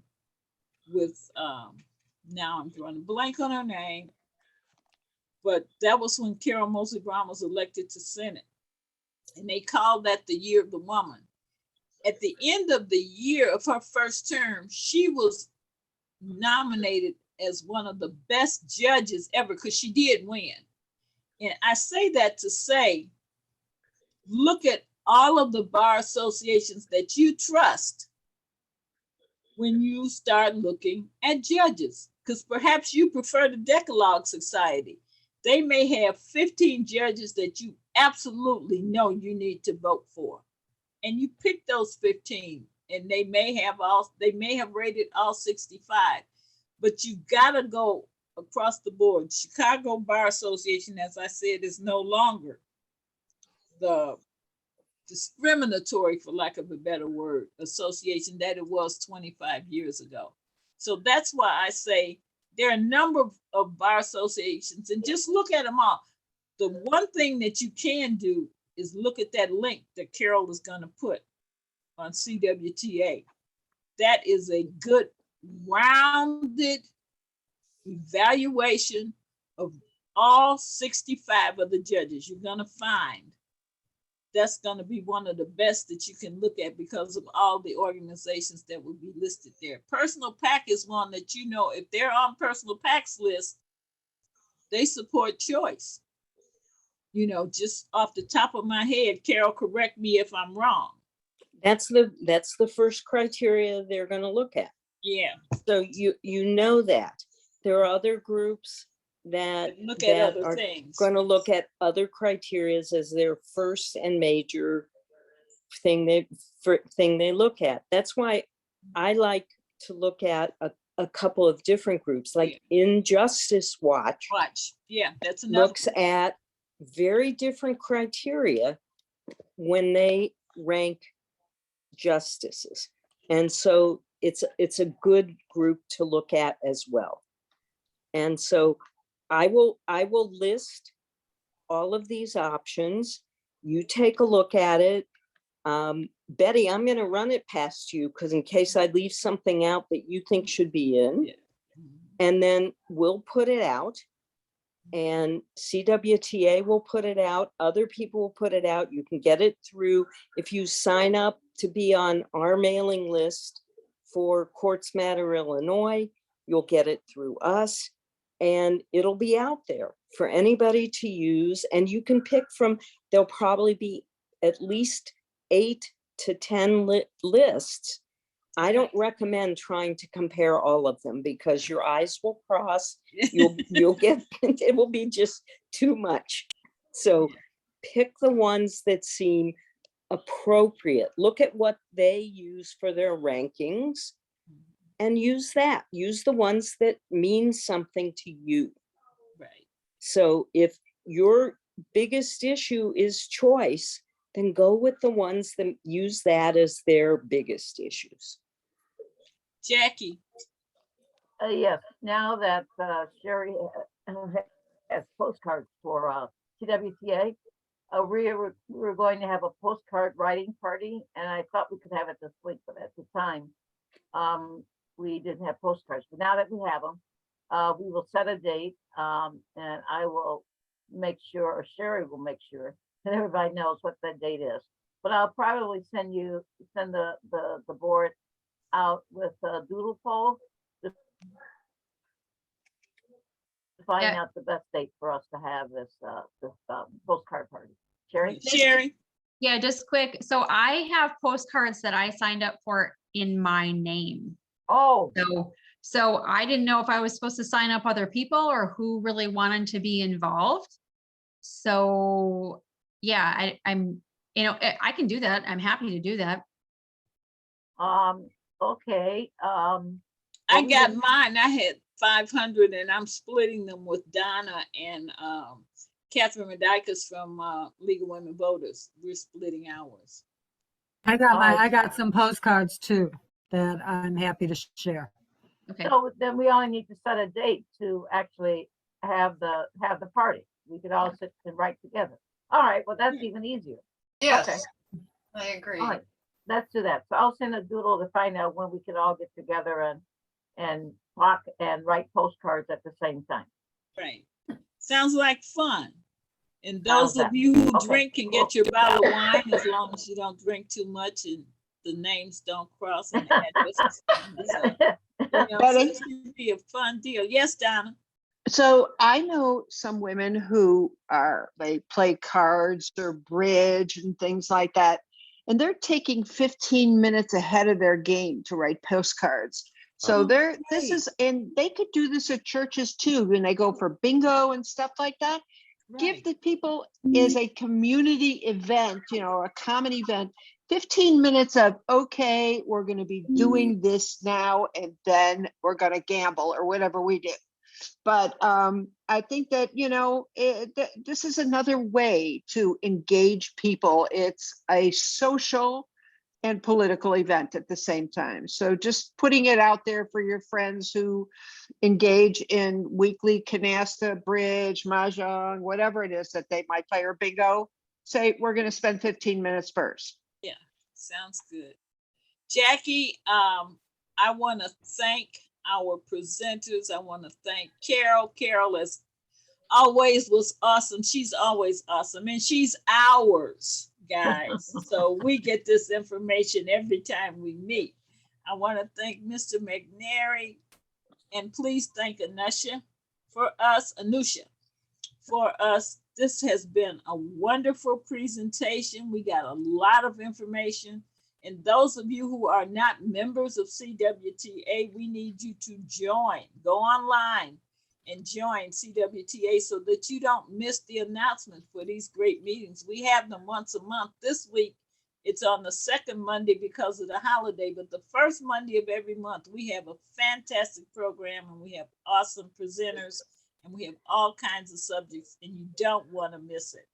with, now I'm drawing a blank on her name, but that was when Carol Moseley Braun was elected to Senate. And they called that the year of the woman. At the end of the year of her first term, she was nominated as one of the best judges ever because she did win. And I say that to say, look at all of the bar associations that you trust when you start looking at judges, because perhaps you prefer the Decalogue Society. They may have 15 judges that you absolutely know you need to vote for. And you pick those 15, and they may have rated all 65, but you gotta go across the board. Chicago Bar Association, as I said, is no longer the discriminatory, for lack of a better word, association that it was 25 years ago. So that's why I say there are a number of bar associations, and just look at them all. The one thing that you can do is look at that link that Carol is going to put on CWTA. That is a good rounded evaluation of all 65 of the judges. You're going to find that's going to be one of the best that you can look at because of all the organizations that will be listed there. Personal PAC is one that, you know, if they're on Personal PAC's list, they support choice. You know, just off the top of my head, Carol, correct me if I'm wrong. That's the first criteria they're going to look at. Yeah. So you know that there are other groups that look at other are things. going to look at other criteria as their first and major thing they look at. That's why I like to look at a couple of different groups, like Injustice Watch. Yeah, that's another. Looks at very different criteria when they rank justices. And so it's a good group to look at as well. And so I will list all of these options. You take a look at it. Betty, I'm going to run it past you because in case I leave something out that you think should be in, and then we'll put it out. And CWTA will put it out. Other people will put it out. You can get it through. If you sign up to be on our mailing list for Courts Matter Illinois, you'll get it through us. And it'll be out there for anybody to use. And you can pick from, there'll probably be at least 8 to 10 lists. I don't recommend trying to compare all of them because your eyes will cross. You'll get, it will be just too much. So pick the ones that seem appropriate. Look at what they use for their rankings and use that. Use the ones that mean something to you. Right. So if your biggest issue is choice, then go with the ones that use that as their biggest issues. Jackie. Yes, now that Sherry has postcards for CWTA, we're going to have a postcard writing party, and I thought we could have it this week, but at the time, we didn't have postcards. But now that we have them, we will set a date, and I will make sure, or Sherry will make sure that everybody knows what that date is. But I'll probably send the board out with a doodle poll to find out the best date for us to have this postcard party. Sherry? Yeah, just quick. So I have postcards that I signed up for in my name. Oh. So I didn't know if I was supposed to sign up other people or who really wanted to be involved. So yeah, I'm you know, I can do that. I'm happy to do that. Okay, I we got didn't- mine. I had 500 and I'm splitting them with Donna and Catherine Medicus from League of Women Voters. We're splitting ours. I got Alright. I got some postcards too that I'm happy to share. Okay. so then we only need to set a date to actually have the party. We could all sit and write together. All right, well, that's even easier. Okay. Yes, I agree. All right, let's do that. So I'll send a doodle to find out when we could all get together and talk and write postcards at the same time. Right. Sounds like fun. And How's those of that? you who Okay, drink can cool. get your bottle of wine as long as you don't drink too much and the names don't cross and the addresses. So, you know, so Betty? it should be a fun deal. Yes, Donna. So I know some women who they play cards or bridge and things like that. And they're taking 15 minutes ahead of their game to write postcards. So Oh, this great. is, and they could do this at churches too, when they go for bingo and stuff like that. Give Right. the people as a community event, you know, a common event, 15 minutes of, okay, we're going to be doing this now, and then we're going to gamble or whatever we do. But I think that, you know, this is another way to engage people. It's a social and political event at the same time. So just putting it out there for your friends who engage in weekly canasta, bridge, mahjong, whatever it is that they might play, or bingo, say, we're going to spend 15 minutes first. Yeah, sounds good. Jackie, I want to thank our presenters. I want to thank Carol. Carol, as always, was awesome. She's always awesome, and she's ours, guys. So we get this information every time we meet. I want to thank Mr. McNary, and please thank Anusha for us. This has been a wonderful presentation. We got a lot of information. And those of you who are not members of CWTA, we need you to join. Go online and join CWTA so that you don't miss the announcement for these great meetings. We have them once a month. This week, it's on the second Monday because of the holiday, but the first Monday of every month, we have a fantastic program and we have awesome presenters and we have all kinds of subjects and you don't want to miss it.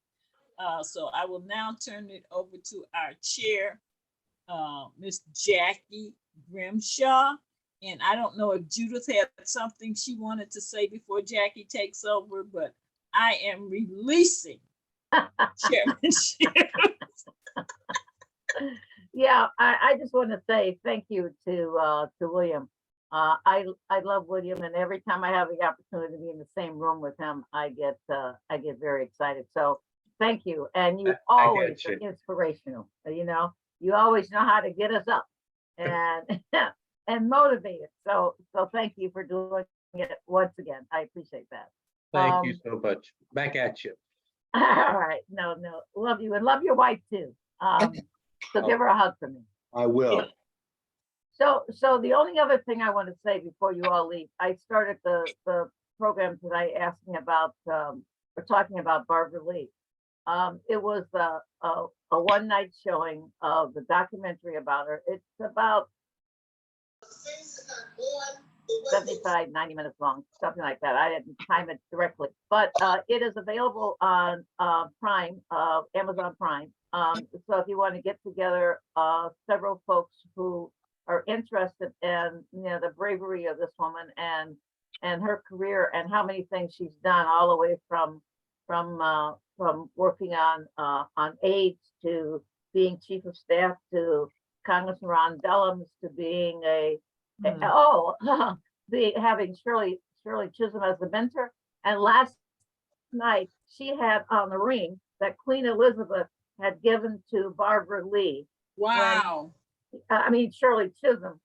So I will now turn it over to our chair, Miss Jackie Grimshaw. And I don't know if Judith had something she wanted to say before Jackie takes over, but I am releasing chairmanship. Yeah, I just want to say thank you to William. I love William, and every time I have the opportunity to be in the same room with him, I get very excited. So thank you, and you I always get are inspirational. You know, you always know how to get us up and and motivate us. So thank you for doing it once again. I appreciate that. Thank you so much. Back at you. All right, no, love you and love your wife too. So give her a hug for me. I will. So the only other thing I want to say before you all leave, I started the program today asking about, we're talking about Barbara Lee. It was a one night showing of the documentary about her. It's about 75, 90 minutes long, something like that. I didn't time it directly, but it is available on Prime, Amazon Prime. So if you want to get together several folks who are interested in, you know, the bravery of this woman and her career and how many things she's done, all the way from working on AIDS to being chief of staff to Congressman Ron Dellums to being having Shirley Chisholm as the mentor. And last night she had on the ring that Queen Elizabeth had given to Barbara Lee. Wow. Shirley Chisholm.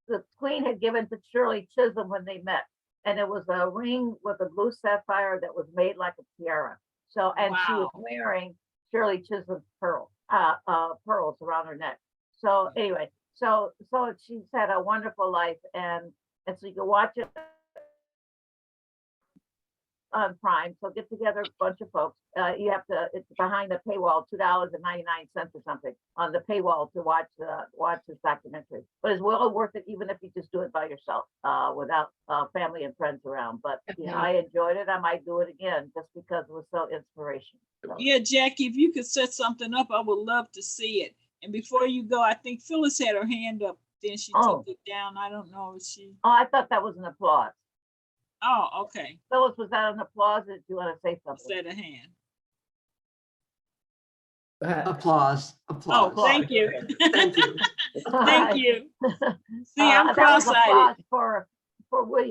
The Queen had given to Shirley Chisholm when they met. And it was a ring with a blue sapphire that was made like a tiara. So, and she was wearing Shirley Chisholm's pearls around her neck. So anyway, so she's had a wonderful life, and so you can watch it on Prime, so get together a bunch of folks. You have to, it's behind the paywall, $2.99 or something on the paywall to watch this documentary. But it's well worth it, even if you just do it by yourself, without family and friends around. But you know, I enjoyed it. I might do it again just because it was so inspirational. So, Yeah, Jackie, if you could set something up, I would love to see it. And before you go, I think Phyllis had her hand up, then she Oh. took it down. I don't know if she, oh, I thought that was an applause. oh, okay, Phyllis, was that an applause? Or did you want to say something? set a hand. Applause, Oh, applause. thank you. Thank you. Thank you. See, That I'm was cross-eyed. applause for William.